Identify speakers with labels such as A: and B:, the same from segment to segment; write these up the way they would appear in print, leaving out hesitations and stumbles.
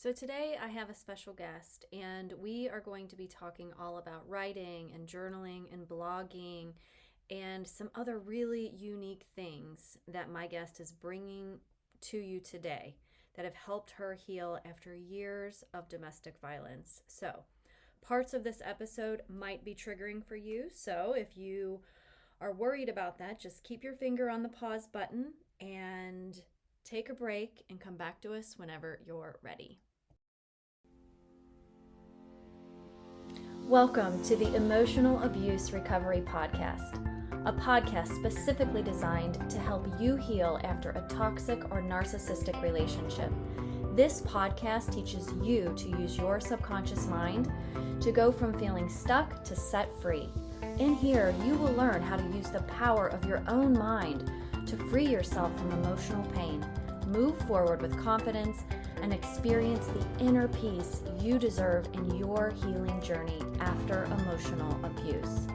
A: So today I have a special guest, and we are going to be talking all about writing and journaling and blogging and some other really unique things that my guest is bringing to you today that have helped her heal after years of domestic violence. So, parts of this episode might be triggering for you. So, if you are worried about that, just keep your finger on the pause button and take a break and come back to us whenever you're ready. Welcome to the Emotional Abuse Recovery Podcast, a podcast specifically designed to help you heal after a toxic or narcissistic relationship. This podcast teaches you to use your subconscious mind to go from feeling stuck to set free. In here, you will learn how to use the power of your own mind to free yourself from emotional pain, move forward with confidence, and experience the inner peace you deserve in your healing journey after emotional abuse.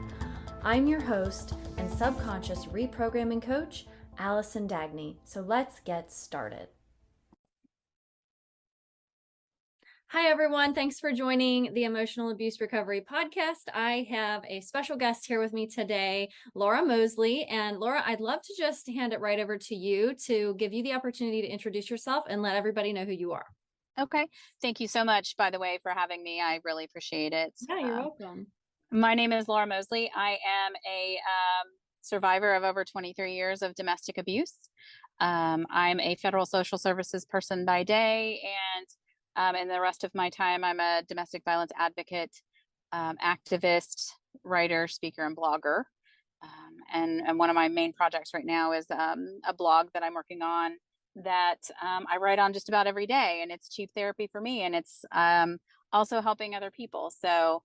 A: I'm your host and subconscious reprogramming coach, Allison Dagny. So let's get started. Hi, everyone. Thanks for joining the Emotional Abuse Recovery Podcast. I have a special guest here with me today, Laura Moseley. And Laura, I'd love to just hand it right over to you to give you the opportunity to introduce yourself and let everybody know who you are.
B: Okay. Thank you so much, by the way, for having me. I really appreciate it.
A: Yeah, you're welcome.
B: My name is Laura Moseley. I am a survivor of over 23 years of domestic abuse. I'm a federal social services person by day, and the rest of my time, I'm a domestic violence advocate, activist, writer, speaker, and blogger. And one of my main projects right now is a blog that I'm working on that I write on just about every day, and it's cheap therapy for me, and it's also helping other people. So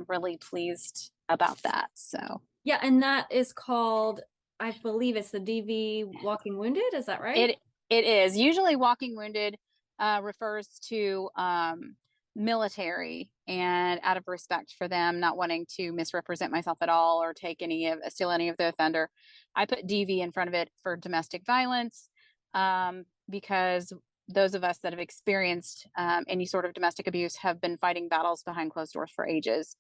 B: really pleased about that. So
A: yeah, and that is called, I believe it's the DV Walking Wounded. Is that right?
B: It is usually Walking Wounded refers to military, and out of respect for them, not wanting to misrepresent myself at all or take steal any of the offender, I put DV in front of it for domestic violence, because those of us that have experienced any sort of domestic abuse have been fighting battles behind closed doors for ages.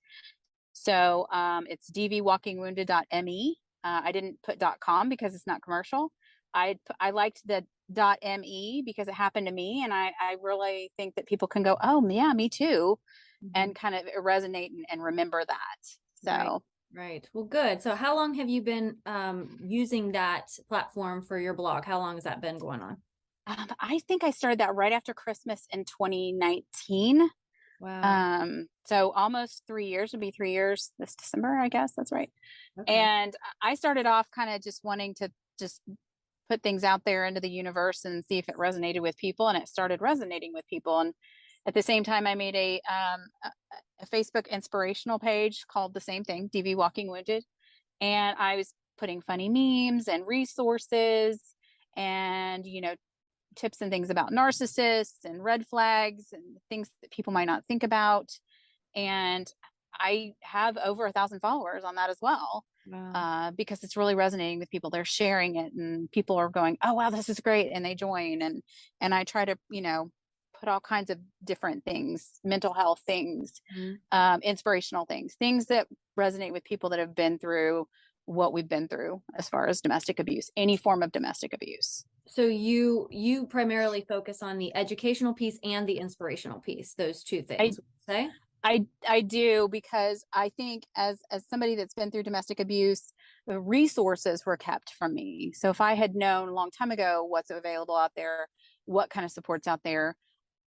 B: So it's dvwalkingwounded.me. I didn't put .com because it's not commercial. I liked the .me because it happened to me, and I really think that people can go, oh yeah, me too, and kind of resonate and remember that. So
A: right. Well, good. So how long have you been using that platform for your blog? How long has that been going on?
B: I think I started that right after Christmas in 2019.
A: Wow.
B: So almost 3 years, would be 3 years this December, I guess. That's right.
A: Okay.
B: And I started off kind of just wanting to just put things out there into the universe and see if it resonated with people, and it started resonating with people. And at the same time, I made a Facebook inspirational page called the same thing, DV Walking Wounded, and I was putting funny memes and resources and tips and things about narcissists and red flags and things that people might not think about. And I have over 1,000 followers on that as well.
A: Wow.
B: Because it's really resonating with people. They're sharing it, and people are going, oh wow, this is great, and they join. And I try to put all kinds of different things, mental health things, inspirational things that resonate with people that have been through what we've been through as far as domestic abuse, any form of domestic abuse.
A: So you primarily focus on the educational piece and the inspirational piece, those two things, would you say?
B: I do, because I think as somebody that's been through domestic abuse, the resources were kept from me. So if I had known a long time ago what's available out there, what kind of support's out there,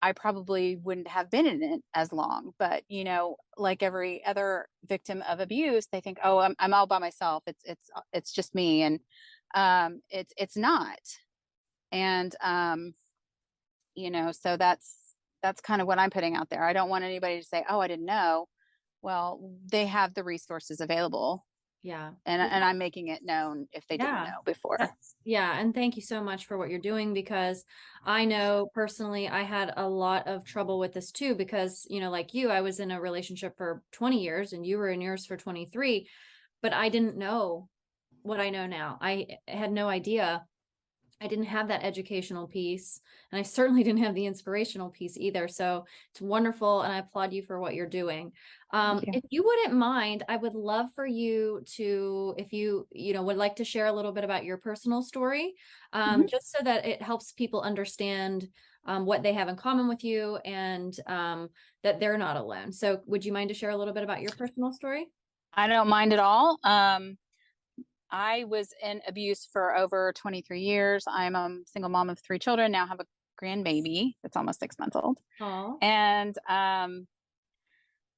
B: I probably wouldn't have been in it as long. But like every other victim of abuse, they think, oh, I'm all by myself. It's just me, and it's not. And so that's kind of what I'm putting out there. I don't want anybody to say, oh, I didn't know. Well, they have the resources available.
A: Yeah.
B: And I'm making it known if they didn't know before.
A: Yeah. And thank you so much for what you're doing, because I know personally, I had a lot of trouble with this too, because, like you, I was in a relationship for 20 years and you were in yours for 23, but I didn't know what I know now. I had no idea I didn't have that educational piece, and I certainly didn't have the inspirational piece either. So it's wonderful, and I applaud you for what you're doing.
B: Thank you.
A: If you wouldn't mind, I would love for you to, if you know, would like to share a little bit about your personal story,
B: Mhm.
A: just so that it helps people understand what they have in common with you, and that they're not alone. So would you mind to share a little bit about your personal story?
B: I don't mind at all. I was in abuse for over 23 years. I'm a single mom of 3 children, now have a grandbaby that's almost 6 months old.
A: Oh,
B: And,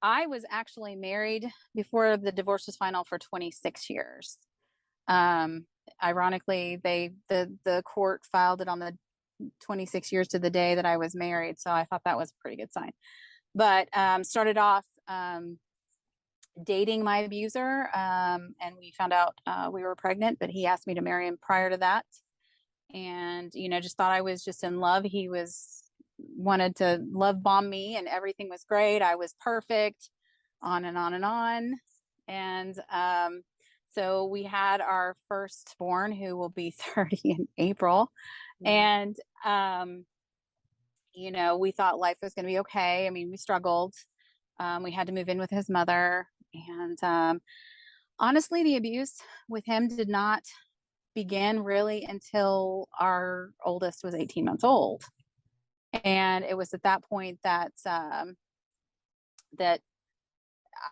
B: I was actually married before the divorce was final for 26 years. Um, Ironically, the court filed it on the 26 years to the day that I was married, so I thought that was a pretty good sign. But, started off, dating my abuser, and we found out, we were pregnant, but he asked me to marry him prior to that. And, just thought I was just in love. He wanted to love bomb me and everything was great. I was perfect, on and on and on. And, so we had our firstborn, who will be 30 in April.
A: wow.
B: And, we thought life was going to be okay. I mean, we struggled. We had to move in with his mother. And, honestly, the abuse with him did not begin really until our oldest was 18 months old. And it was at that point that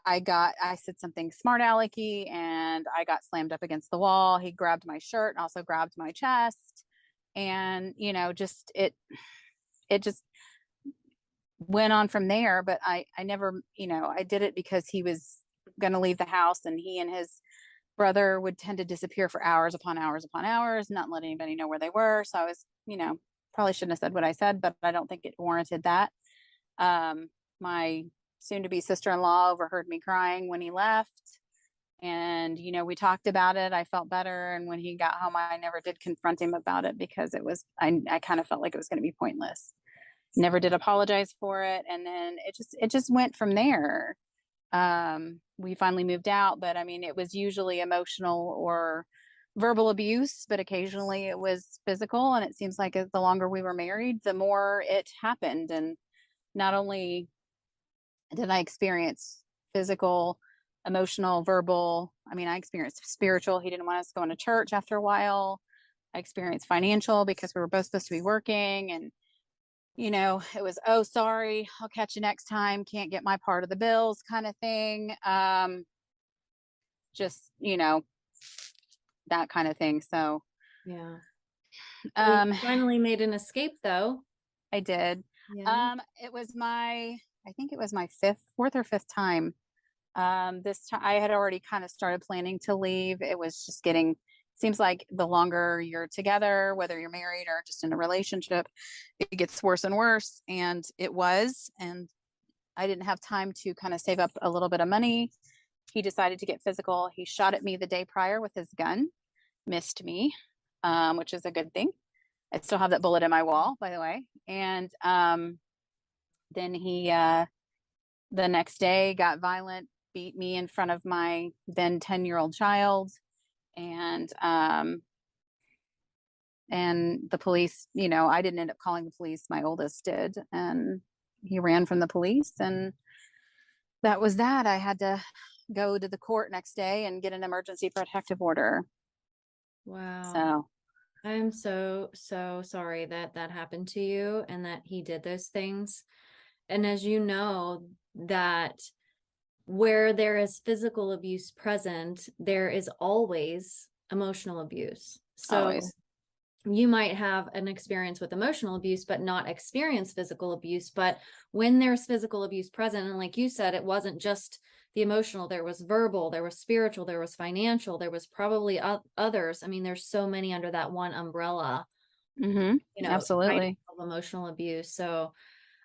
B: I said something smart alecky and I got slammed up against the wall. He grabbed my shirt and also grabbed my chest. And, just it just went on from there. But I never, I did it because he was going to leave the house, and he and his brother would tend to disappear for hours upon hours upon hours, not let anybody know where they were. So I was, probably shouldn't have said what I said, but I don't think it warranted that. My soon to be sister in law overheard me crying when he left. And, we talked about it. I felt better. And when he got home, I never did confront him about it because I kind of felt like it was going to be pointless. Never did apologize for it. And then it just went from there. We finally moved out, but I mean, it was usually emotional or verbal abuse, but occasionally it was physical. And it seems like the longer we were married, the more it happened. And not only did I experience physical, emotional, verbal, I mean, I experienced spiritual. He didn't want us going to church after a while. I experienced financial because we were both supposed to be working, and it was, oh, sorry, I'll catch you next time. Can't get my part of the bills kind of thing. Just, that kind of thing. So,
A: Yeah.
B: um,
A: You finally made an escape though.
B: I did.
A: Yeah.
B: It was I think it was my fourth or fifth time. This time I had already kind of started planning to leave. It was just seems like the longer you're together, whether you're married or just in a relationship, it gets worse and worse. And it was, and I didn't have time to kind of save up a little bit of money. He decided to get physical. He shot at me the day prior with his gun, missed me, which is a good thing. I still have that bullet in my wall, by the way. And then he, the next day, got violent, beat me in front of my then 10-year-old child. And the police, I didn't end up calling the police. My oldest did. And he ran from the police. And that was that. I had to go to the court next day and get an emergency protective order.
A: Wow.
B: So
A: I'm so, so sorry that that happened to you and that he did those things. And as you know, that where there is physical abuse present, there is always emotional abuse. So
B: always.
A: you might have an experience with emotional abuse, but not experience physical abuse. But when there's physical abuse present, and like you said, it wasn't just the emotional, there was verbal, there was spiritual, there was financial, there was probably others. I mean, there's so many under that one umbrella, kind
B: Absolutely.
A: of emotional abuse. So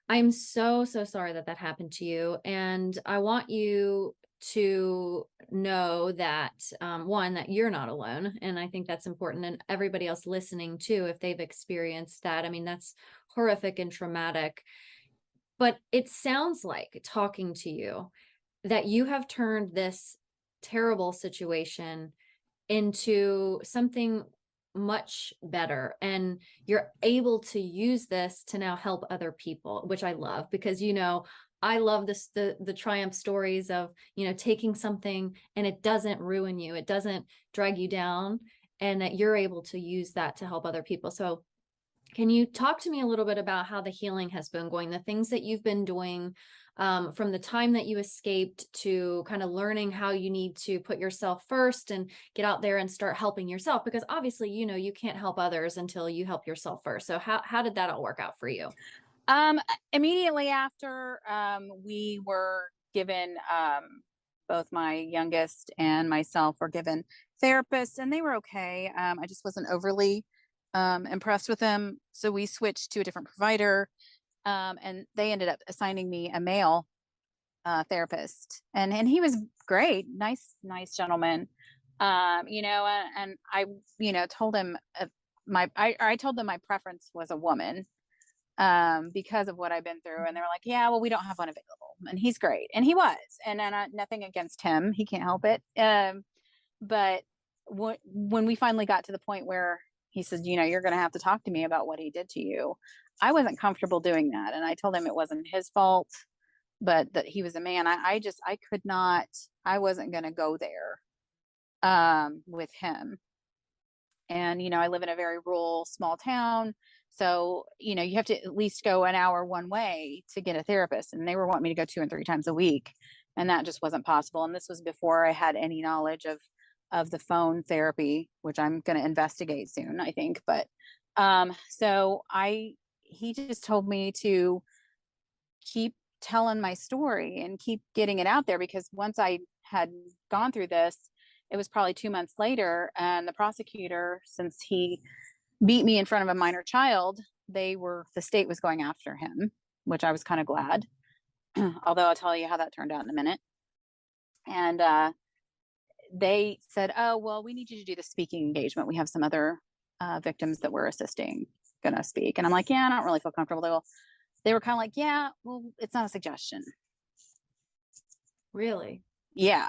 A: I'm so, so sorry that that happened to you. And I want you to know that, one, that you're not alone. And I think that's important. And everybody else listening too, if they've experienced that, I mean, that's horrific and traumatic. But it sounds like, talking to you, that you have turned this terrible situation into something much better, and you're able to use this to now help other people, which I love, because, I love this, the triumph stories of, taking something and it doesn't ruin you. It doesn't drag you down, and that you're able to use that to help other people. So can you talk to me a little bit about how the healing has been going, the things that you've been doing, from the time that you escaped to kind of learning how you need to put yourself first and get out there and start helping yourself? Because obviously, you can't help others until you help yourself first. So how did that all work out for you?
B: Immediately after, we were given, both my youngest and myself were given therapists, and they were okay. I just wasn't overly, impressed with them. So we switched to a different provider, and they ended up assigning me a male, therapist, and he was great, nice gentleman. And I, told him, I told them my preference was a woman, because of what I've been through. And they were like, yeah, well, we don't have one available. And he's great. And he was, and nothing against him. He can't help it. But when we finally got to the point where he says, you're going to have to talk to me about what he did to you, I wasn't comfortable doing that. And I told him it wasn't his fault, but that he was a man. I could not, I wasn't going to go there, with him. And, I live in a very rural, small town. So, you have to at least go an hour one way to get a therapist. And they were wanting me to go 2 and 3 times a week. And that just wasn't possible. And this was before I had any knowledge of the phone therapy, which I'm going to investigate soon, I think. But, he just told me to keep telling my story and keep getting it out there, because once I had gone through this, it was probably 2 months later, and the prosecutor, since he beat me in front of a minor child, the state was going after him, which I was kind of glad. Although I'll tell you how that turned out in a minute. And they said, oh, well, we need you to do the speaking engagement. We have some other victims that we're assisting gonna speak. And I'm like, yeah, I don't really feel comfortable. They were kind of like, yeah, well, it's not a suggestion.
A: Really?
B: Yeah.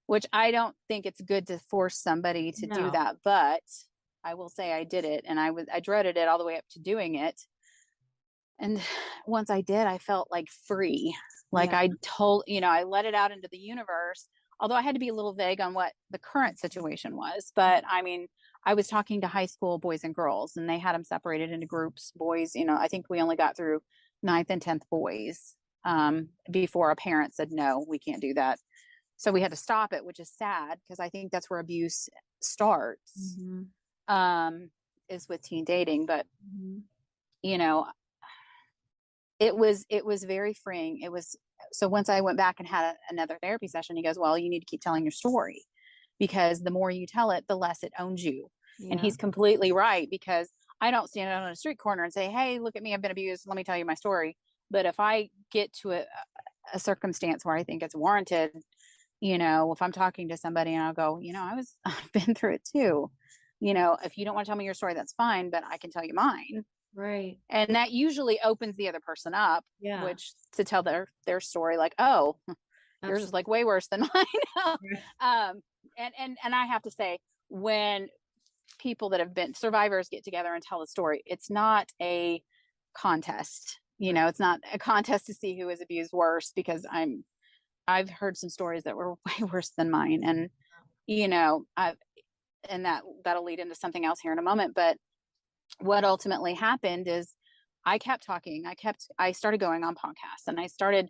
B: Which I don't think it's good to force somebody to do that. But I will say I did it, and I dreaded it all the way up to doing it. And once I did, I felt like free. Like I let it out into the universe, although I had to be a little vague on what the current situation was. But I mean, I was talking to high school boys and girls, and they had them separated into groups. Boys, I think we only got through 9th and 10th boys, before a parent said, no, we can't do that. So we had to stop it, which is sad, because I think that's where abuse starts, is with teen dating. But, it was very freeing. So once I went back and had another therapy session, he goes, well, you need to keep telling your story, because the more you tell it, the less it owns you. Yeah. And he's completely right, because I don't stand out on a street corner and say, hey, look at me, I've been abused, let me tell you my story. But if I get to a circumstance where I think it's warranted, if I'm talking to somebody and I'll go, I've been through it too. If you don't want to tell me your story, that's fine, but I can tell you mine.
A: Right.
B: And that usually opens the other person up, which to tell their story, like, oh, yours is like way worse than mine. And I have to say, when people that have been survivors get together and tell the story, it's not a contest. It's not a contest to see who is abused worse, because I've heard some stories that were way worse than mine. And, and that'll lead into something else here in a moment. But what ultimately happened is I kept talking. I started going on podcasts, and I started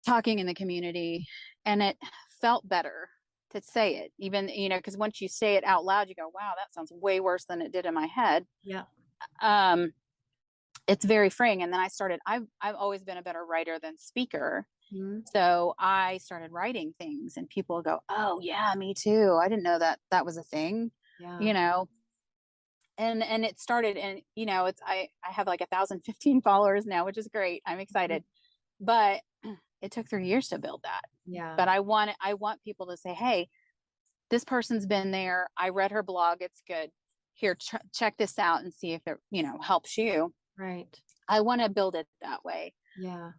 B: talking in the community, and it felt better to say it, even, because once you say it out loud, you go, wow, that sounds way worse than it did in my head.
A: Yeah.
B: It's very freeing. And then I've always been a better writer than speaker. Mm-hmm. So I started writing things, and people go, oh yeah, me too. I didn't know that was a thing, and it started, and I have like 1,015 followers now, which is great. I'm excited, but it took 3 years to build that. Yeah. But I want people to say, hey, this person's been there. I read her blog. It's good. Here, check this out and see if it, helps you.
A: Right.
B: I want to build it that way.
A: Yeah.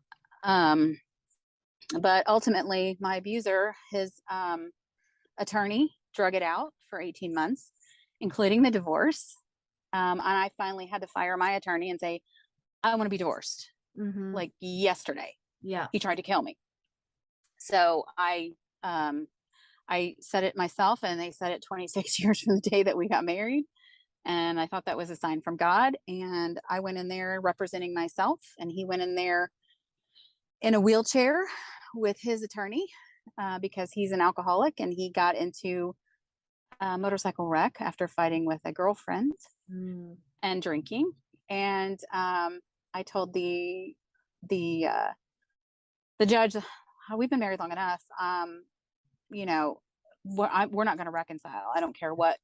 B: But ultimately my abuser, his, attorney drug it out for 18 months. including the divorce. And I finally had to fire my attorney and say, I want to be divorced. Like yesterday.
A: Yeah.
B: He tried to kill me. So I said it myself, and they said it 26 years from the day that we got married. And I thought that was a sign from God. And I went in there representing myself, and he went in there in a wheelchair with his attorney because he's an alcoholic, and he got into a motorcycle wreck after fighting with a girlfriend and drinking. And I told the judge, oh, we've been married long enough. You know, we're not going to reconcile. I don't care what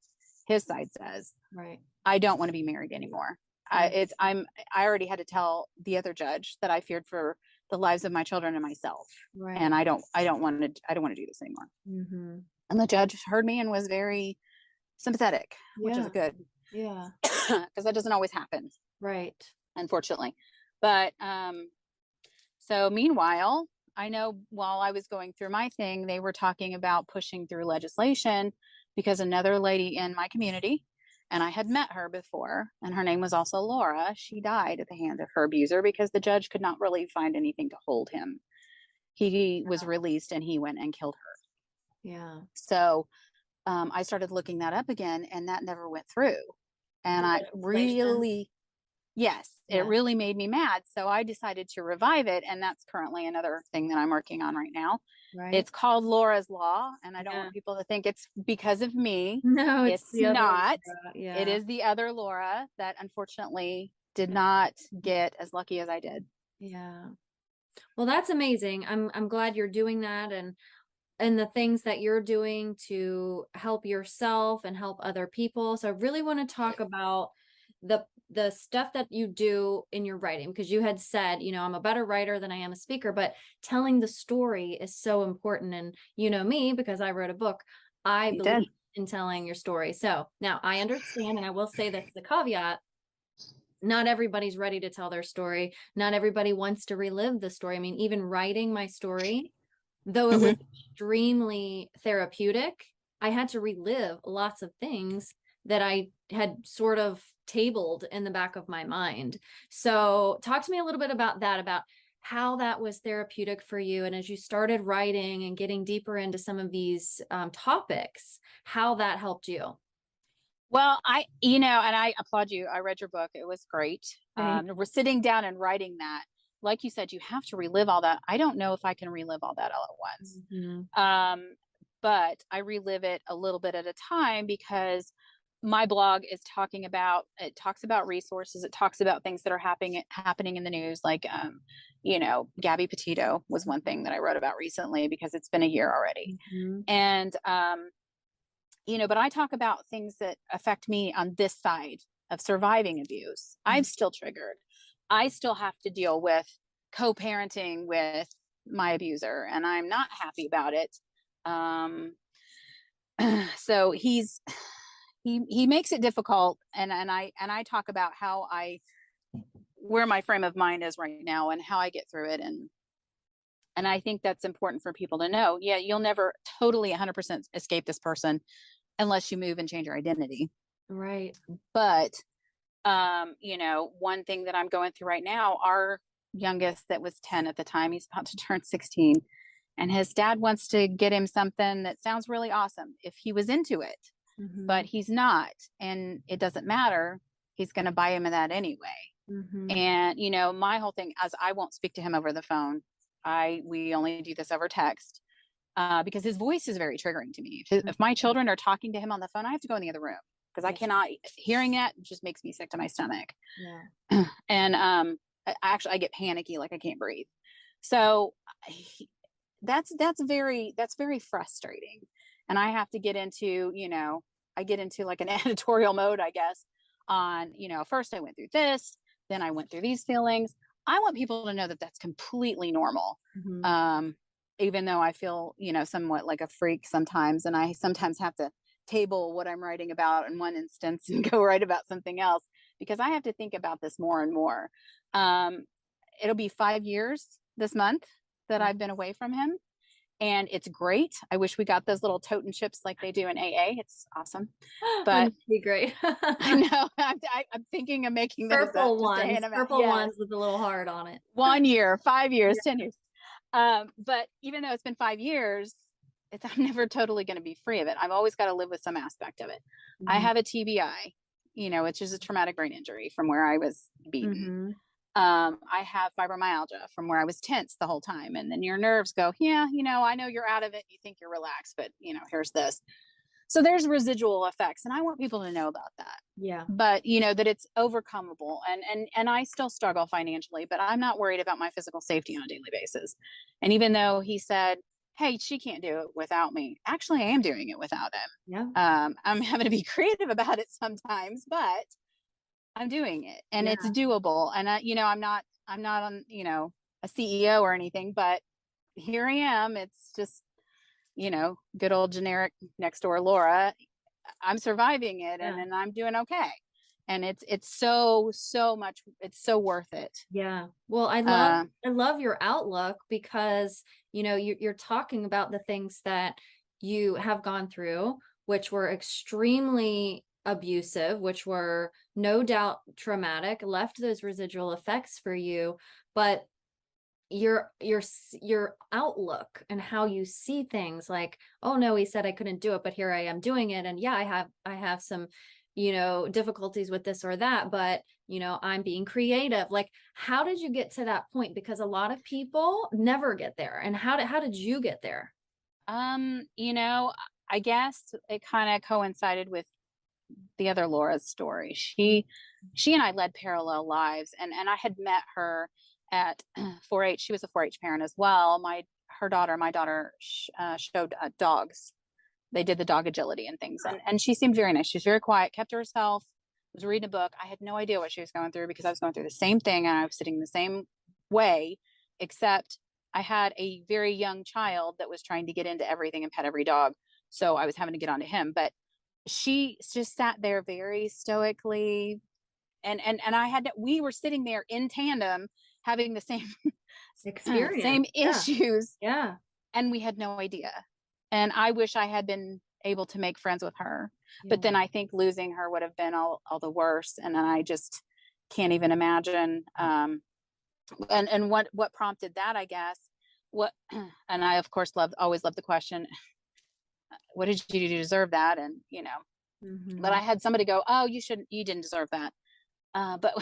B: his side says.
A: Right.
B: I don't want to be married anymore. I already had to tell the other judge that I feared for the lives of my children and myself. Right. And I don't want to do this anymore. And the judge heard me and was very sympathetic, which is good. Yeah. Because that doesn't always happen. Right. Unfortunately. But, so meanwhile, I know while I was going through my thing, they were talking about pushing through legislation because another lady in my community, and I had met her before, and her name was also Laura, she died at the hand of her abuser because the judge could not really find anything to hold him. He was released and he went and killed her. Yeah. So I started looking that up again, and that never went through. And I really... Yes, it really made me mad. So I decided to revive it. And that's currently another thing that I'm working on right now. Right. It's called Laura's Law. And I don't want people to think it's because of me. No, it's not. Yeah. It is the other Laura that unfortunately did not get as lucky as I did.
A: Yeah. Well, that's amazing. I'm glad you're doing that, and the things that you're doing to help yourself and help other people. So I really want to talk about the stuff that you do in your writing, because you had said, you know, I'm a better writer than I am a speaker, but telling the story is so important. And you know me, because I wrote a book, I believe in telling your story. So now I understand, and I will say this, the caveat, not everybody's ready to tell their story. Not everybody wants to relive the story. I mean, even writing my story, though it was extremely therapeutic, I had to relive lots of things that I had sort of tabled in the back of my mind. So talk to me a little bit about that, about how that was therapeutic for you. And as you started writing and getting deeper into some of these topics, how that helped you.
B: Well, and I applaud you. I read your book. It was great. We're sitting down and writing that. Like you said, you have to relive all that. I don't know if I can relive all that all at once. But I relive it a little bit at a time, because my blog is it talks about resources. It talks about things that are happening in the news. Like, Gabby Petito was one thing that I wrote about recently, because it's been a year already. And, but I talk about things that affect me on this side of surviving abuse. I'm still triggered. I still have to deal with co-parenting with my abuser, and I'm not happy about it. So he makes it difficult, and I talk about where my frame of mind is right now and how I get through it, and I think that's important for people to know. Yeah, you'll never totally 100% escape this person unless you move and change your identity. Right. But one thing that I'm going through right now, our youngest that was 10 at the time, he's about to turn 16, and his dad wants to get him something that sounds really awesome if he was into it. But he's not, and it doesn't matter. He's going to buy him that anyway. And, my whole thing is I won't speak to him over the phone. We only do this over text, because his voice is very triggering to me. If my children are talking to him on the phone, I have to go in the other room, because I cannot, hearing that just makes me sick to my stomach. Yeah. And, I get panicky, like I can't breathe. So that's very frustrating. And I have to get into, I get into like an editorial mode, I guess, on, first I went through this, then I went through these feelings. I want people to know that that's completely normal. Even though I feel, somewhat like a freak sometimes, and I sometimes have to table what I'm writing about in one instance and go write about something else, because I have to think about this more and more. It'll be 5 years this month that I've been away from him. and it's great. I wish we got those little totem chips like they do in AA. It's awesome. But
A: Wouldn't be great.
B: I know I'm thinking of making those up just to hand them out.
A: Purple
B: Yes.
A: ones with a little heart on it.
B: 1 year, 5 years,
A: Yeah.
B: 10 years. But even though it's been 5 years, I'm never totally going to be free of it. I've always got to live with some aspect of it.
A: Mm-hmm.
B: I have a TBI, which is a traumatic brain injury from where I was beaten.
A: Mm-hmm.
B: I have fibromyalgia from where I was tense the whole time. And then your nerves go, yeah, I know you're out of it. You think you're relaxed, but here's this. So there's residual effects. And I want people to know about that.
A: Yeah.
B: But that it's overcomable, and I still struggle financially, but I'm not worried about my physical safety on a daily basis. And even though he said, hey, she can't do it without me, actually I am doing it without him.
A: Yeah.
B: I'm having to be creative about it sometimes, but I'm doing it, and it's doable. And I'm not on, a CEO or anything, but here I am. It's just, good old generic next door Laura. I'm surviving it, and I'm doing okay. And it's so much, it's so worth it.
A: Yeah. Well, I love your outlook, because, you're talking about the things that you have gone through, which were extremely abusive, which were no doubt traumatic, left those residual effects for you, but your outlook and how you see things, like, oh no, he said I couldn't do it, but here I am doing it. And yeah, I have some, difficulties with this or that, but I'm being creative. Like, how did you get to that point? Because a lot of people never get there. And how did you get there?
B: I guess it kind of coincided with the other Laura's story. She and I led parallel lives, and I had met her at 4-H. She was a 4-H parent as well. My daughter showed dogs. They did the dog agility and things, and she seemed very nice. She was very quiet, kept to herself, was reading a book. I had no idea what she was going through, because I was going through the same thing, and I was sitting the same way, except I had a very young child that was trying to get into everything and pet every dog, so I was having to get onto him. But she just sat there very stoically, and we were sitting there in tandem, having the same
A: Experience.
B: same issues.
A: Yeah.
B: And we had no idea. And I wish I had been able to make friends with her. Yeah. But then I think losing her would have been all the worse. And I just can't even imagine. And what prompted that, I guess, and I, of course, always loved the question, what did you do to deserve that? And,
A: mm-hmm.
B: But I had somebody go, oh, you didn't deserve that. But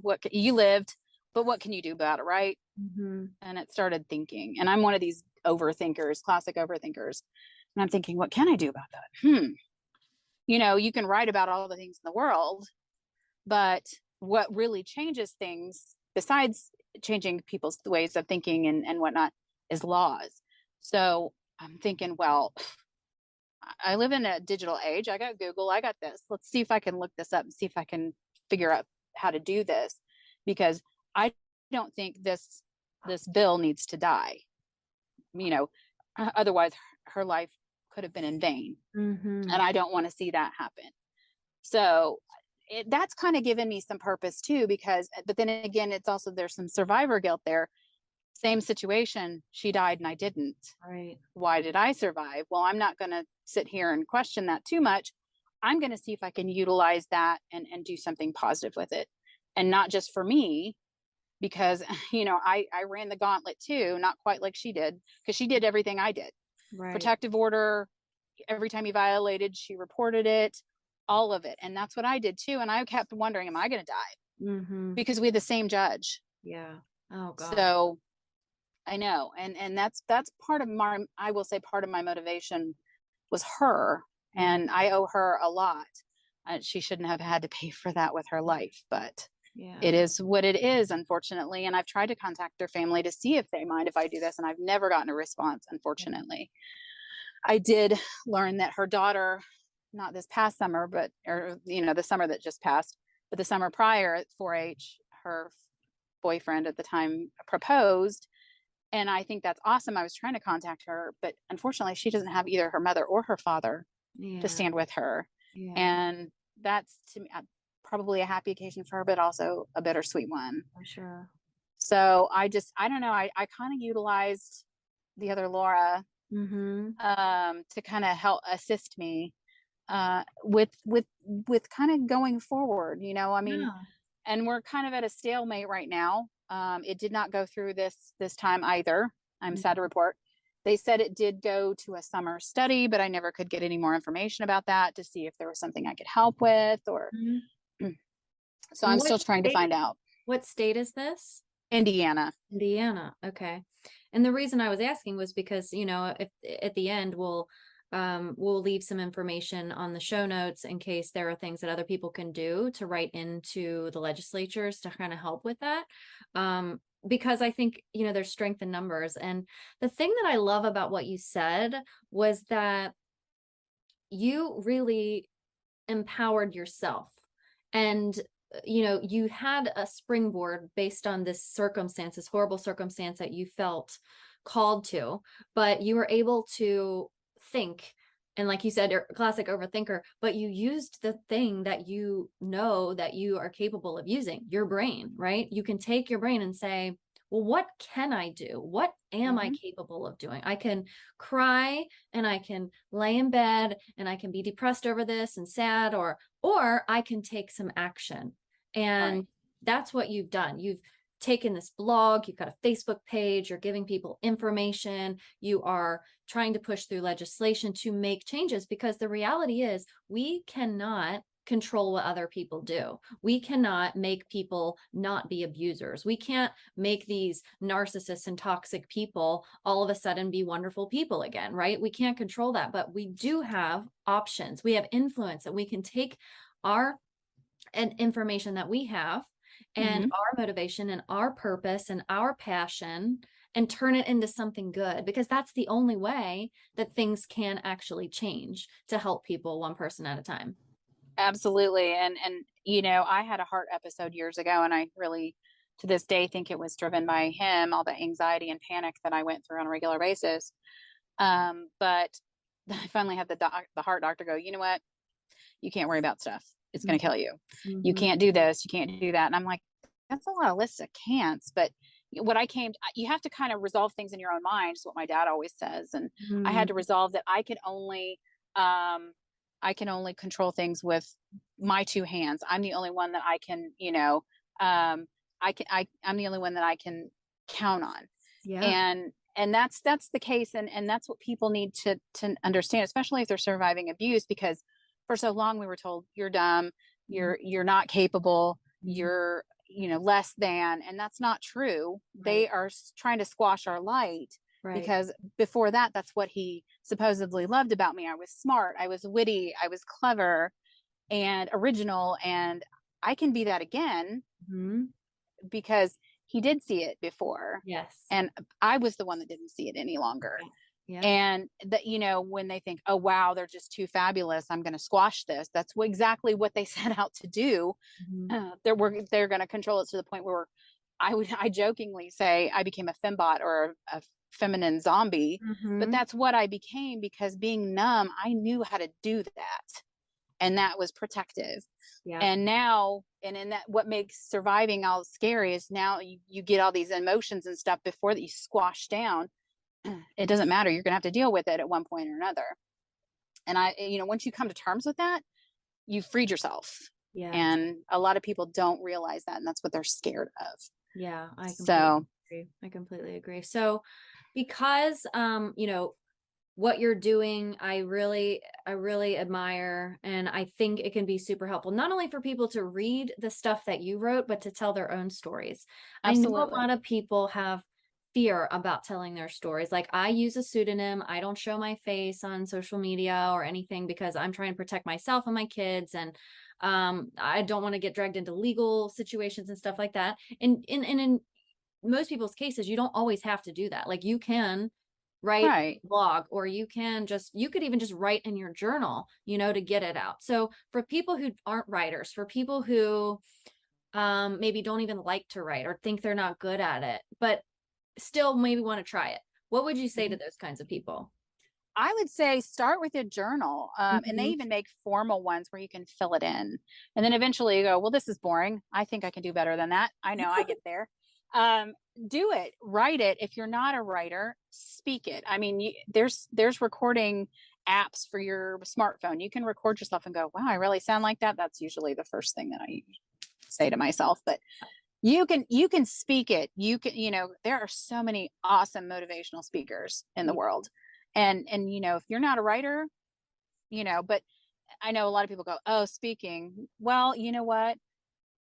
B: what you lived, but what can you do about it? Right.
A: Mm-hmm.
B: And it started thinking, and I'm one of these classic overthinkers. And I'm thinking, what can I do about that? You can write about all the things in the world, but what really changes things, besides changing people's ways of thinking and whatnot, is laws. So I'm thinking, well, I live in a digital age. I got Google, I got this. Let's see if I can look this up and see if I can figure out how to do this, because I don't think this bill needs to die. Otherwise her life could have been in vain.
A: Mm-hmm.
B: And I don't want to see that happen. So that's kind of given me some purpose too, but then again, it's also, there's some survivor guilt there. Same situation. She died and I didn't.
A: Right.
B: Why did I survive? Well, I'm not going to sit here and question that too much. I'm going to see if I can utilize that and do something positive with it. And not just for me, because, I ran the gauntlet too, not quite like she did, because she did everything I did. Right. Protective order. Every time he violated, she reported it, all of it. And that's what I did too. And I kept wondering, am I going to die?
A: Mm-hmm.
B: Because we had the same judge.
A: Yeah. Oh God.
B: So I know. And that's part of I will say part of my motivation was her, and I owe her a lot. She shouldn't have had to pay for that with her life, but it is what it is, unfortunately. And I've tried to contact her family to see if they mind if I do this, and I've never gotten a response, unfortunately. I did learn that her daughter, not this past summer, the summer that just passed, but the summer prior at 4-H, her boyfriend at the time proposed. And I think that's awesome. I was trying to contact her, but unfortunately she doesn't have either her mother or her father to stand with her. Yeah. And that's, to me, probably a happy occasion for her, but also a bittersweet one.
A: For sure.
B: So I don't know. I kind of utilized the other Laura to kind of help assist me with kind of going forward. I mean,
A: Yeah.
B: and we're kind of at a stalemate right now. It did not go through this time either. I'm sad to report. They said it did go to a summer study, but I never could get any more information about that to see if there was something I could help with, or
A: Mhm.
B: so
A: And
B: I'm still trying to find out.
A: what state is this?
B: Indiana.
A: Indiana. Okay. And the reason I was asking was because, if at the end we'll leave some information on the show notes in case there are things that other people can do to write into the legislatures to kind of help with that. Because I think, there's strength in numbers. And the thing that I love about what you said was that you really empowered yourself. And you had a springboard based on this horrible circumstance that you felt called to, but you were able to think. And like you said, you're a classic overthinker, but you used the thing that you know that you are capable of using, your brain, right? You can take your brain and say, well, what can I do? What am I capable of doing? I can cry and I can lay in bed and I can be depressed over this and sad, or I can take some action. And
B: Right.
A: that's what you've done. You've taken this blog, you've got a Facebook page, you're giving people information, you are trying to push through legislation to make changes, because the reality is we cannot control what other people do. We cannot make people not be abusers. We can't make these narcissists and toxic people all of a sudden be wonderful people again, right? We can't control that, but we do have options. We have influence, and we can take our and information that we have and
B: Mm-hmm.
A: our motivation and our purpose and our passion and turn it into something good, because that's the only way that things can actually change to help people one person at a time.
B: Absolutely. And I had a heart episode years ago, and I really to this day think it was driven by him, all the anxiety and panic that I went through on a regular basis. But I finally had the heart doctor go, you know what? You can't worry about stuff. It's going to kill you. You
A: Mm-hmm.
B: can't do this. You can't do that. And I'm like, that's a lot of lists of can'ts. But you have to kind of resolve things in your own mind, is what my dad always says. And I had to resolve that I can only control things with my two hands. I'm the only one that I can, I'm the only one that I can count on.
A: Yeah.
B: And that's the case. And that's what people need to understand, especially if they're surviving abuse, because for so long we were told you're dumb, you're not capable, you're, less than, and that's not true.
A: Right.
B: They are trying to squash our light.
A: Right.
B: Because before that, that's what he supposedly loved about me. I was smart, I was witty, I was clever and original, and I can be that again because he did see it before.
A: Yes.
B: And I was the one that didn't see it any longer.
A: Yeah.
B: And that, when they think, oh, wow, they're just too fabulous, I'm going to squash this. That's exactly what they set out to do. They're going to control it to the point where I jokingly say I became a fembot, or a feminine zombie, but that's what I became, because being numb, I knew how to do that. And that was protective. Yeah. And now, and in that, what makes surviving all scary is now you get all these emotions and stuff before that you squash down. It doesn't matter. You're going to have to deal with it at one point or another. And once you come to terms with that, you've freed yourself. Yeah. And a lot of people don't realize that. And that's what they're scared of.
A: Yeah. I completely agree. So because, what you're doing, I really admire, and I think it can be super helpful, not only for people to read the stuff that you wrote, but to tell their own stories. Absolutely. I know a lot of people have fear about telling their stories. Like, I use a pseudonym. I don't show my face on social media or anything because I'm trying to protect myself and my kids. And I don't want to get dragged into legal situations and stuff like that. And in most people's cases, you don't always have to do that. Like, you can write a blog, or you could even just write in your journal, to get it out. So for people who aren't writers, for people who maybe don't even like to write or think they're not good at it, but still maybe want to try it, what would you say to those kinds of people?
B: I would say start with a journal. And they even make formal ones where you can fill it in. And then eventually you go, well, this is boring. I think I can do better than that. I know I get there. Do it, write it. If you're not a writer, speak it. I mean, there's recording apps for your smartphone. You can record yourself and go, wow, I really sound like that. That's usually the first thing that I say to myself, but you can speak it. There are so many awesome motivational speakers in the world. And if you're not a writer, but I know a lot of people go, oh, speaking. Well, you know what?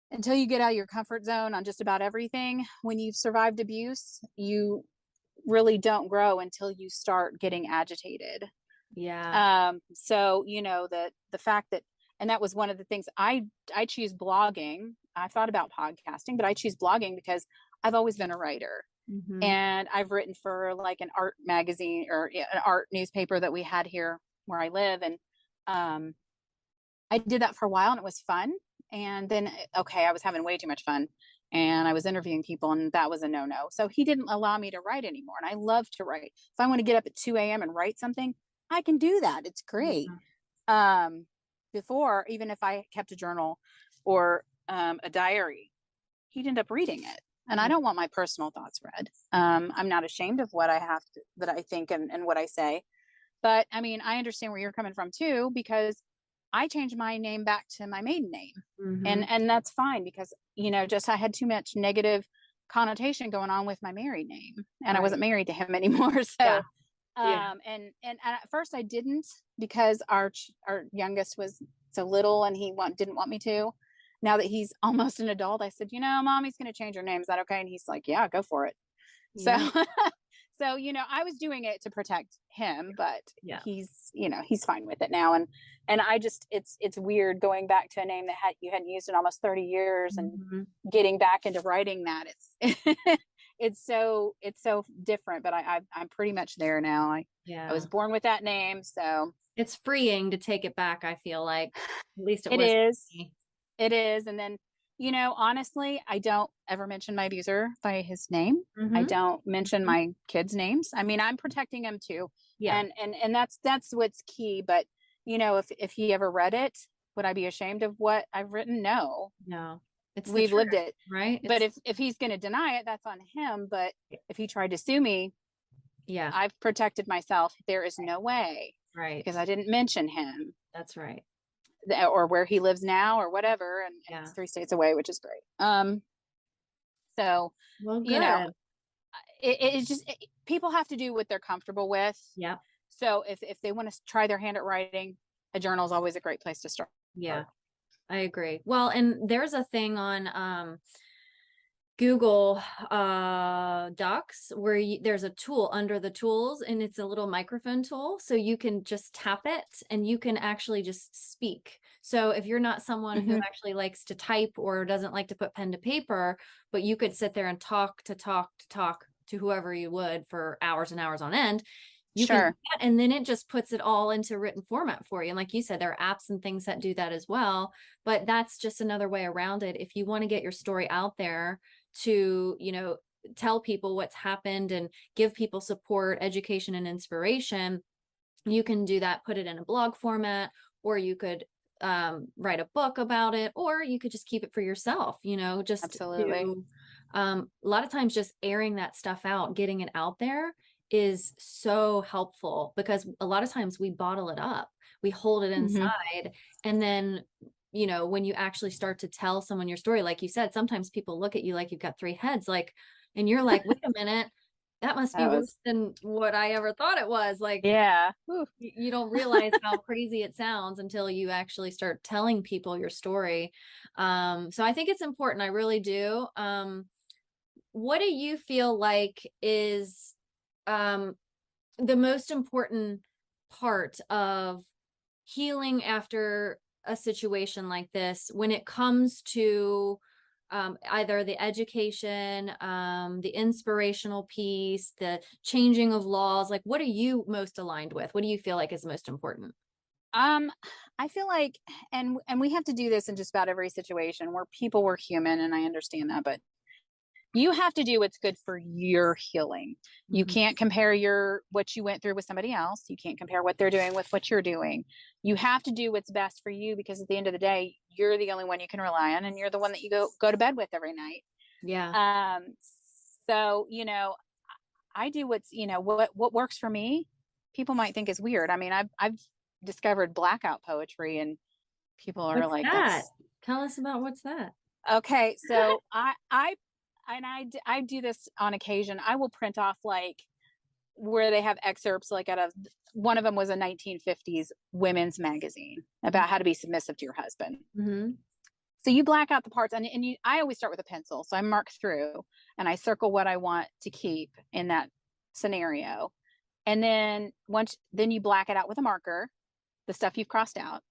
B: Until you get out of your comfort zone on just about everything, when you've survived abuse, you really don't grow until you start getting agitated.
A: Yeah.
B: So, the fact that, and that was one of the things I choose blogging. I thought about podcasting, but I choose blogging because I've always been a writer.
A: Mm-hmm.
B: And I've written for like an art magazine or an art newspaper that we had here where I live. And I did that for a while and it was fun. And then, okay, I was having way too much fun and I was interviewing people and that was a no-no. So he didn't allow me to write anymore. And I love to write. If I want to get up at 2 a.m. and write something, I can do that. It's great.
A: Yeah.
B: Before, even if I kept a journal or a diary, he'd end up reading it. And I don't want my personal thoughts read. I'm not ashamed of what that I think and what I say. But I mean, I understand where you're coming from too, because I changed my name back to my maiden name.
A: Mm-hmm.
B: And that's fine because, just I had too much negative connotation going on with my married name and I wasn't married to him anymore. So, and at first I didn't because our youngest was so little and he didn't want me to. Now that he's almost an adult, I said, Mommy's going to change her name. Is that okay? And he's like, yeah, go for it. Yeah. So, I was doing it to protect him, but he's fine with it now. And I just, it's weird going back to a name that you hadn't used in almost 30 years and getting back into writing that. It's so different, but I'm pretty much there now. I was born with that name. So
A: it's freeing to take it back. I feel like at least
B: it is. It is. And then, honestly, I don't ever mention my abuser by his name. I don't mention my kids' names. I mean, I'm protecting him too. Yeah. And that's what's key. But, if he ever read it, would I be ashamed of what I've written? No. We've lived it. Right. But if he's going to deny it, that's on him. But if he tried to sue me, I've protected myself. There is no way. Right. Because I didn't mention him. That's right. Or where he lives now or whatever. And it's 3 states away, which is great. So, well, it's just, people have to do what they're comfortable with. Yeah. So if they want to try their hand at writing, a journal is always a great place to start.
A: Yeah, I agree. Well, and there's a thing on, Google Docs where there's a tool under the tools and it's a little microphone tool. So you can just tap it and you can actually just speak. So if you're not someone who actually likes to type or doesn't like to put pen to paper, but you could sit there and talk to whoever you would for hours and hours on end, you can do that, and then it just puts it all into written format for you. And like you said, there are apps and things that do that as well, but that's just another way around it. If you want to get your story out there to, tell people what's happened and give people support, education, and inspiration, you can do that, put it in a blog format, or you could write a book about it, or you could just keep it for yourself, just absolutely. A lot of times just airing that stuff out, getting it out there is so helpful because a lot of times we bottle it up, we hold it inside. And then, when you actually start to tell someone your story, like you said, sometimes people look at you like you've got 3 heads, and you're like, wait a minute, that must be worse than what I ever thought it was. You don't realize how crazy it sounds until you actually start telling people your story. So I think it's important. I really do. What do you feel like is the most important part of healing after a situation like this when it comes to either the education, the inspirational piece, the changing of laws? Like, what are you most aligned with? What do you feel like is most important?
B: I feel like, and we have to do this in just about every situation where we're human, and I understand that, but you have to do what's good for your healing. You can't compare what you went through with somebody else. You can't compare what they're doing with what you're doing. You have to do what's best for you, because at the end of the day, you're the only one you can rely on, and you're the one that you go to bed with every night. Yeah. So, I do what's, what works for me. People might think is weird. I mean, I've discovered blackout poetry, and people are
A: What's
B: like,
A: that?
B: that's
A: Tell us about what's that.
B: okay. So I do this on occasion. I will print off like where they have excerpts, like out of one of them was a 1950s women's magazine about how to be submissive to your husband.
A: Mm-hmm.
B: So you black out the parts, and I always start with a pencil. So I mark through and I circle what I want to keep in that scenario. And then then you black it out with a marker, the stuff you've crossed out.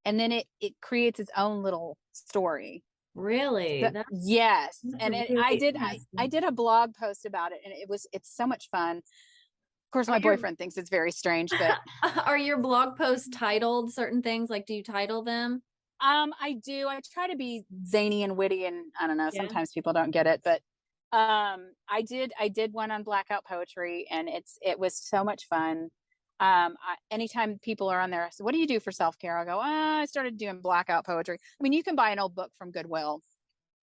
B: And then it creates its own little story.
A: Really?
B: Yes.
A: That's
B: And
A: really
B: I did a blog post about it, and it's so much fun. Of course, my boyfriend thinks it's very strange, but
A: are your blog posts titled certain things? Like, do you title them?
B: I do. I try to be zany and witty, and I don't know,
A: Yeah.
B: sometimes people don't get it, but I did one on blackout poetry, and it was so much fun. Anytime people are on there, so what do you do for self-care? I'll go, I started doing blackout poetry. I mean, you can buy an old book from Goodwill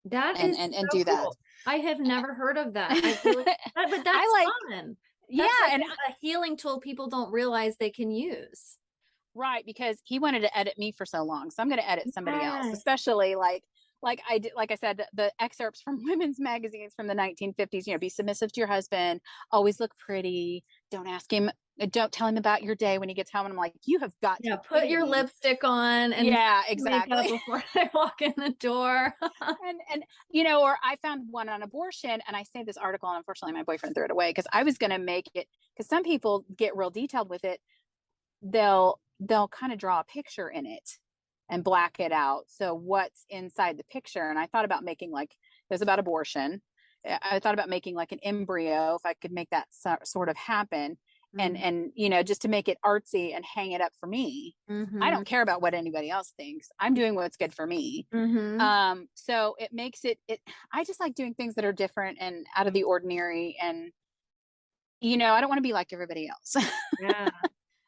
A: That
B: and
A: is so
B: do that.
A: cool. I have never heard of that. But that's fun.
B: Yeah,
A: That's like
B: and
A: a healing tool people don't realize they can use.
B: right, because he wanted to edit me for so long, so I'm going to edit somebody else,
A: Yes.
B: especially like I did, like I said, the excerpts from women's magazines from the 1950s. Be submissive to your husband, always look pretty, don't tell him about your day when he gets home. And I'm like, you have got to
A: put your lipstick on and
B: exactly
A: makeup before they walk in the door.
B: and or I found one on abortion, and I saved this article, and unfortunately my boyfriend threw it away because I was going to make it, because some people get real detailed with it. They'll kind of draw a picture in it and black it out, so what's inside the picture. And I thought about making, like, it was about abortion. I thought about making like an embryo, if I could make that sort of happen.
A: Mm-hmm.
B: And just to make it artsy and hang it up for me.
A: Mm-hmm.
B: I don't care about what anybody else thinks. I'm doing what's good for me.
A: Mm-hmm.
B: So it makes it I just like doing things that are different and out of the ordinary, and I don't want to be like everybody else.
A: Yeah.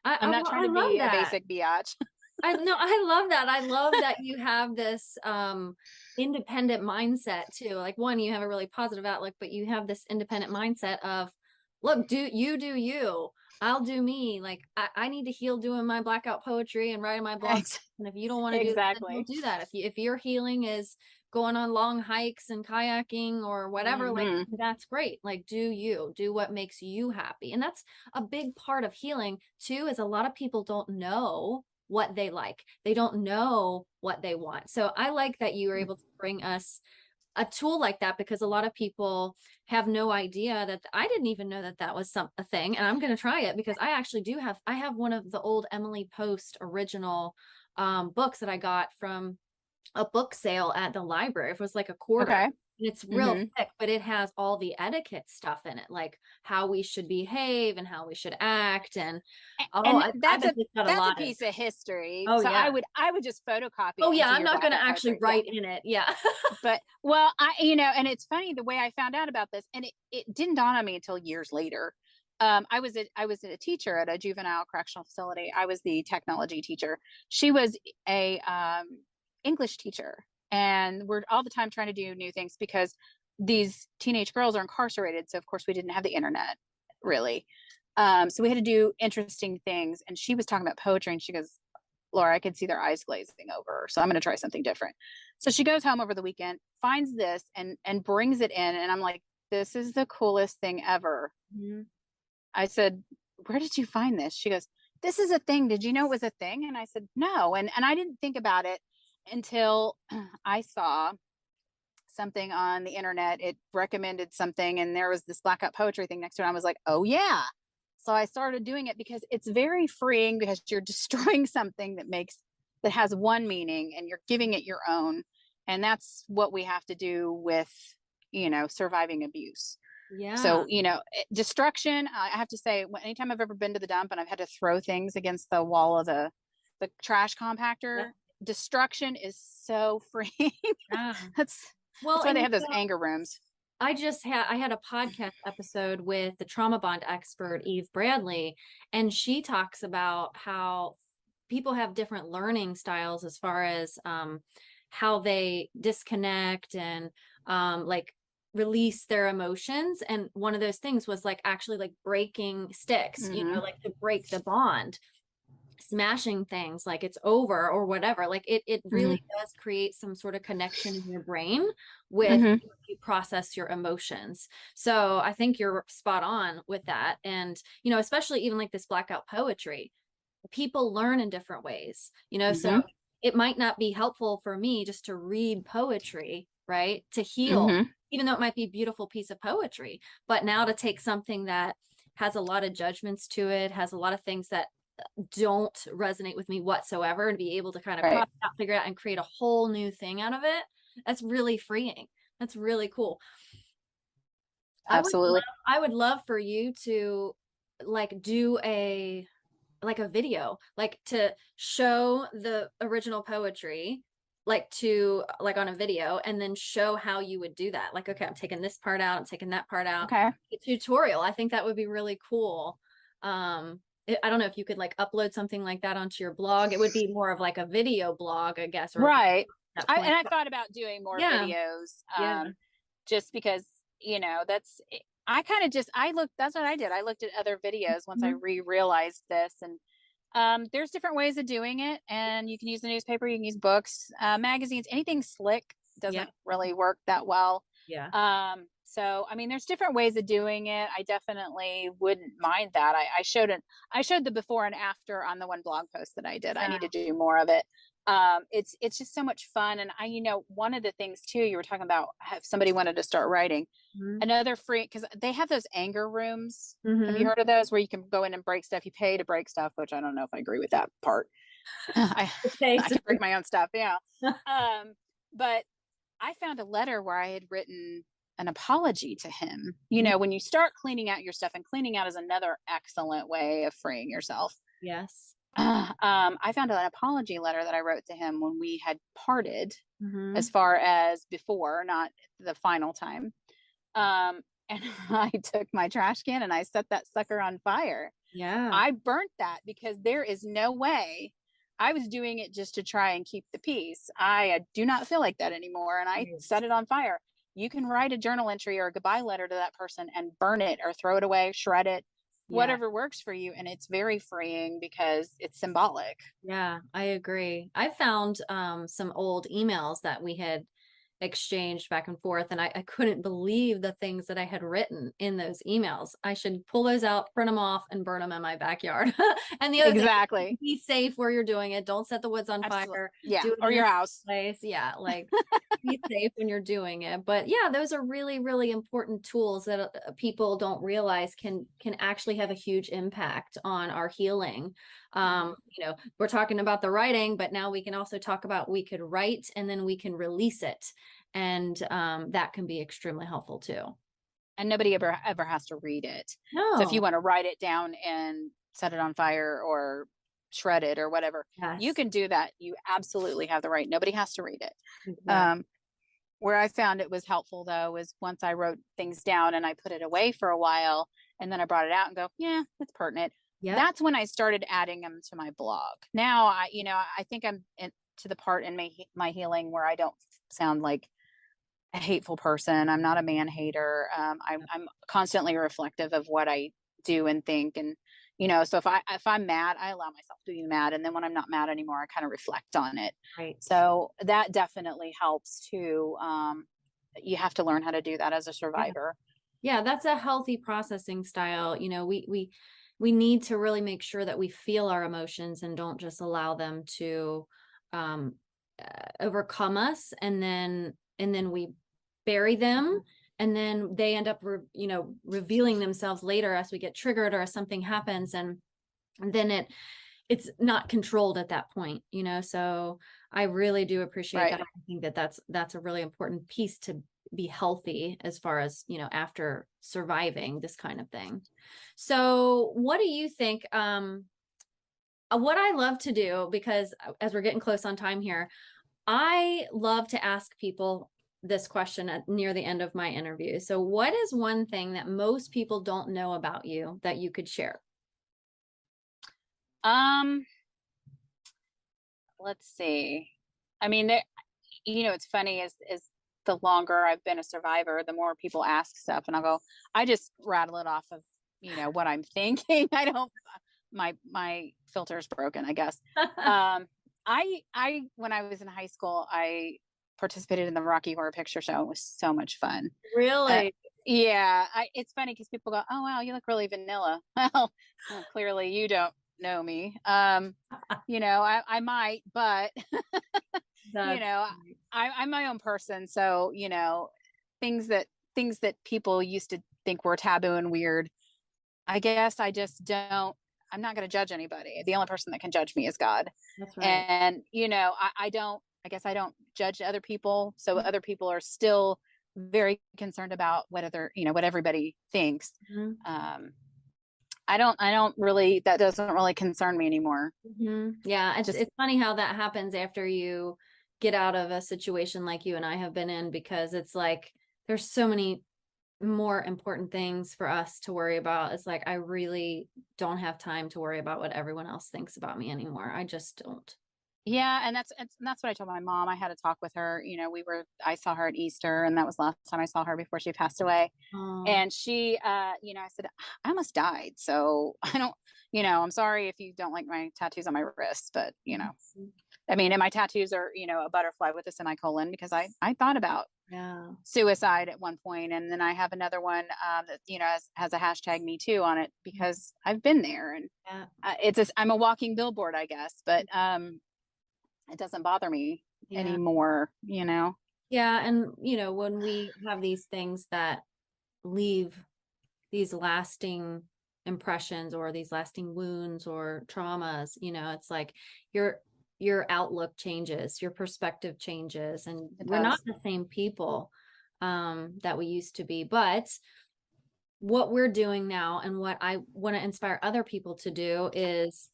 B: I'm not trying to be a basic biatch.
A: I love that. I love that you have this independent mindset too. Like, one, you have a really positive outlook, but you have this independent mindset of, look, do you, I'll do me. Like, I need to heal doing my blackout poetry and writing my blog. And if you don't want to do that, then don't do that. If your healing is going on long hikes and kayaking or whatever, like, that's great. Like, do what makes you happy. And that's a big part of healing too, is a lot of people don't know what they like. They don't know what they want. So I like that you were able to bring us a tool like that, because a lot of people have no idea that. I didn't even know that was a thing, and I'm going to try it, because I actually I have one of the old Emily Post original books that I got from a book sale at the library. It was like a quarter.
B: Okay.
A: And it's real thick, but it has all the etiquette stuff in it, like how we should behave and how we should act. And
B: that's a piece of history.
A: Oh,
B: so
A: yeah.
B: I would just photocopy it.
A: Oh yeah, I'm not going to actually write in it. Yeah.
B: But well, and it's funny the way I found out about this, and it didn't dawn on me until years later. I was a teacher at a juvenile correctional facility. I was the technology teacher. She was a English teacher, and we're all the time trying to do new things because these teenage girls are incarcerated. So of course we didn't have the internet really. So we had to do interesting things. And she was talking about poetry, and she goes, Laura, I could see their eyes glazing over. So I'm going to try something different. So she goes home over the weekend, finds this and brings it in. And I'm like, this is the coolest thing ever. Mm-hmm. I said, where did you find this? She goes, this is a thing. Did you know it was a thing? And I said, no. And I didn't think about it until I saw something on the internet. It recommended something, and there was this blackout poetry thing next to it. I was like, oh yeah. So I started doing it because it's very freeing, because you're destroying something that has one meaning and you're giving it your own. And that's what we have to do with, surviving abuse. Yeah. So, destruction, I have to say, anytime I've ever been to the dump and I've had to throw things against the wall of the trash compactor, destruction is so freeing. Yeah. That's why they have those anger rooms.
A: I had a podcast episode with the trauma bond expert, Eve Bradley, and she talks about how people have different learning styles as far as how they disconnect and like release their emotions. And one of those things was like actually like breaking sticks, you know, like to break the bond, smashing things like it's over or whatever. Like it really does create some sort of connection in your brain with you process your emotions. So I think you're spot on with that. And, you know, especially even like this blackout poetry, people learn in different ways, you know, so it might not be helpful for me just to read poetry, right, to heal, even though it might be a beautiful piece of poetry. But now to take something that has a lot of judgments to it, has a lot of things that don't resonate with me whatsoever, and be able to kind of
B: Right.
A: process out, figure it out, and create a whole new thing out of it, that's really freeing. That's really cool.
B: Absolutely.
A: I would love for you to like do a video, like to show the original poetry, like to like on a video, and then show how you would do that. Like, okay, I'm taking this part out, I'm taking that part out.
B: Okay.
A: A tutorial. I think that would be really cool. I don't know if you could like upload something like that onto your blog. It would be more of like a video blog, I guess, or
B: Right.
A: that
B: And
A: point.
B: I thought about doing more
A: Yeah.
B: videos,
A: Yeah.
B: just because, you know, I kind of just, that's what I did. I looked at other videos once I realized this, and there's different ways of doing it, and you can use the newspaper, you can use books, magazines, anything slick doesn't really work that well.
A: Yeah.
B: So I mean, there's different ways of doing it. I definitely wouldn't mind that. I showed the before and after on the one blog post that I did. I need to do more of it. It's just so much fun. And you know, one of the things too, you were talking about if somebody wanted to start writing, another free, because they have those anger rooms. Have you heard of those, where you can go in and break stuff? You pay to break stuff, which I don't know if I agree with that part. I can break my own stuff. Yeah. But I found a letter where I had written an apology to him. You know, when you start cleaning out your stuff, and cleaning out is another excellent way of freeing yourself.
A: Yes.
B: I found an apology letter that I wrote to him when we had parted, as far as before, not the final time. And I took my trash can and I set that sucker on fire.
A: Yeah.
B: I burnt that because there is no way I was doing it just to try and keep the peace. I do not feel like that anymore. And I set it on fire. You can write a journal entry or a goodbye letter to that person and burn it or throw it away, shred it, whatever works for you. And it's very freeing because it's symbolic.
A: Yeah, I agree. I found some old emails that we had exchanged back and forth, and I couldn't believe the things that I had written in those emails. I should pull those out, print them off, and burn them in my backyard. And the other thing, be safe where you're doing it. Don't set the woods on fire.
B: Yeah,
A: do it
B: or your house.
A: Place. Yeah, like be safe when you're doing it. But yeah, those are really, really important tools that people don't realize can actually have a huge impact on our healing. You know, we're talking about the writing, but now we can also talk about, we could write and then we can release it. And that can be extremely helpful too.
B: And nobody ever has to read it.
A: No.
B: So if you want to write it down and set it on fire or shred it or whatever, you can do that. You absolutely have the right. Nobody has to read it. Exactly. Where I found it was helpful though, is once I wrote things down and I put it away for a while, and then I brought it out and go, yeah, it's pertinent. Yeah. That's when I started adding them to my blog. Now I think I'm to the part in my healing where I don't sound like a hateful person. I'm not a man hater. I'm constantly reflective of what I do and think. And, you know, so if I'm mad, I allow myself to be mad. And then when I'm not mad anymore, I kind of reflect on it. Right. So that definitely helps too. You have to learn how to do that as a survivor.
A: Yeah, that's a healthy processing style. You know, we need to really make sure that we feel our emotions and don't just allow them to overcome us, and then we bury them, and then they end up revealing themselves later as we get triggered or as something happens, and then it's not controlled at that point, you know. So I really do appreciate that. I think that's a really important piece to be healthy as far as, you know, after surviving this kind of thing. So what do you think? What I love to do, because as we're getting close on time here, I love to ask people this question near the end of my interview. So what is one thing that most people don't know about you that you could share?
B: Let's see. I mean, you know, it's funny is the longer I've been a survivor, the more people ask stuff, and I'll go, I just rattle it off of, what I'm thinking. I don't, my filter's broken, I guess. When I was in high school, I participated in the Rocky Horror Picture Show. It was so much fun.
A: Really?
B: Yeah, it's funny because people go, "Oh wow, you look really vanilla." Well, clearly you don't know me. I might, but
A: That's
B: I'm my own person. So, things that people used to think were taboo and weird, I guess I just don't. I'm not going to judge anybody. The only person that can judge me is God.
A: That's right.
B: And, I don't, I guess I don't judge other people. So other people are still very concerned about what everybody thinks.
A: Mm-hmm.
B: I don't really, that doesn't really concern me anymore.
A: Mm-hmm. Yeah. It's funny how that happens after you get out of a situation like you and I have been in, because it's like, there's so many more important things for us to worry about. It's like, I really don't have time to worry about what everyone else thinks about me anymore. I just don't.
B: Yeah. And that's what I told my mom. I had a talk with her. I saw her at Easter, and that was the last time I saw her before she passed away. And she, I said, I almost died. So I don't, I'm sorry if you don't like my tattoos on my wrist, but I mean, and my tattoos are, a butterfly with a semicolon, because I thought about suicide at one point. And then I have another one that, has a hashtag me too on it, because I've been there, and I'm a walking billboard, I guess, but it doesn't bother me anymore,
A: Yeah. And, when we have these things that leave these lasting impressions or these lasting wounds or traumas, it's like your outlook changes, your perspective changes, and we're not the same people that we used to be. But what we're doing now, and what I want to inspire other people to do, is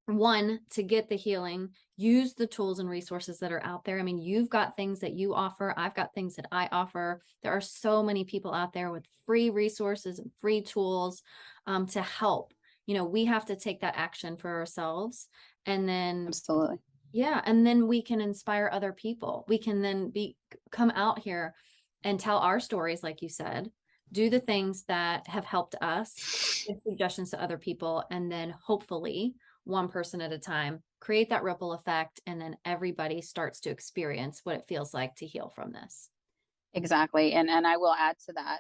A: one, to get the healing, use the tools and resources that are out there. I mean, you've got things that you offer. I've got things that I offer. There are so many people out there with free resources and free tools to help. We have to take that action for ourselves. And then
B: absolutely.
A: Yeah. And then we can inspire other people. We can then come out here and tell our stories, like you said, do the things that have helped us, give suggestions to other people, and then hopefully one person at a time, create that ripple effect. And then everybody starts to experience what it feels like to heal from this.
B: Exactly. And I will add to that.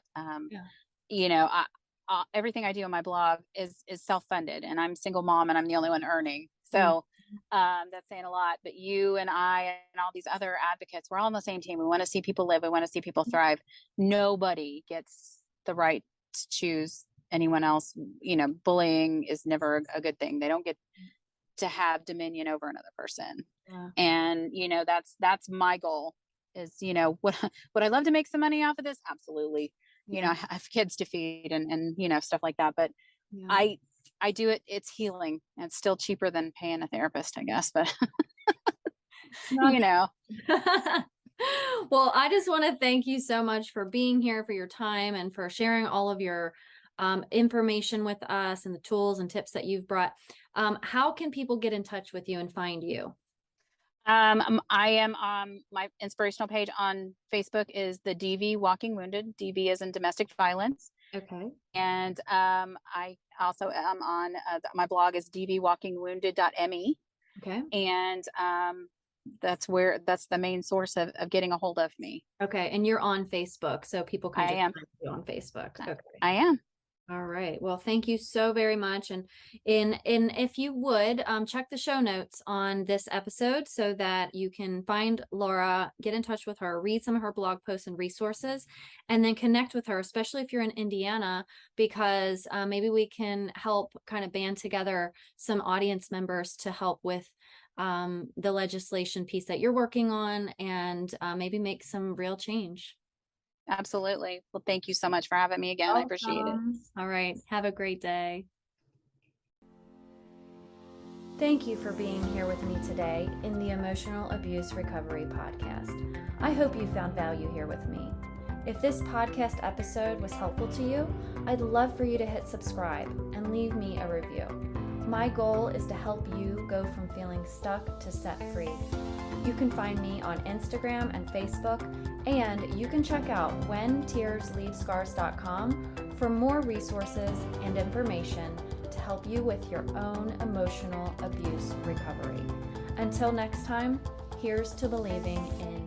B: Everything I do on my blog is self-funded, and I'm a single mom, and I'm the only one earning. So that's saying a lot. But you and I and all these other advocates, we're all on the same team. We want to see people live. We want to see people thrive. Nobody gets the right to choose anyone else. Bullying is never a good thing. They don't get to have dominion over another person. Yeah. And that's my goal is, would I love to make some money off of this? Absolutely. Yeah. I have kids to feed and stuff like that, but I do it. It's healing. It's still cheaper than paying a therapist, I guess, but
A: Well, I just want to thank you so much for being here, for your time, and for sharing all of your information with us and the tools and tips that you've brought. How can people get in touch with you and find you?
B: I am my inspirational page on Facebook is the DV Walking Wounded. DV is in domestic violence.
A: Okay.
B: And I also am on my blog is dvwalkingwounded.me. Okay. And that's the main source of getting a hold of me.
A: Okay. And you're on Facebook, so people can
B: find
A: you on Facebook. Okay.
B: I am.
A: All right. Well, thank you so very much. And if you would check the show notes on this episode so that you can find Laura, get in touch with her, read some of her blog posts and resources, and then connect with her, especially if you're in Indiana, because maybe we can help kind of band together some audience members to help with the legislation piece that you're working on, and maybe make some real change.
B: Absolutely. Well, thank you so much for having me again. Awesome. I appreciate it.
A: All right. Have a great day. Thank you for being here with me today in the Emotional Abuse Recovery Podcast. I hope you found value here with me. If this podcast episode was helpful to you, I'd love for you to hit subscribe and leave me a review. My goal is to help you go from feeling stuck to set free. You can find me on Instagram and Facebook, and you can check out whentearsleavescars.com for more resources and information to help you with your own emotional abuse recovery. Until next time, here's to believing in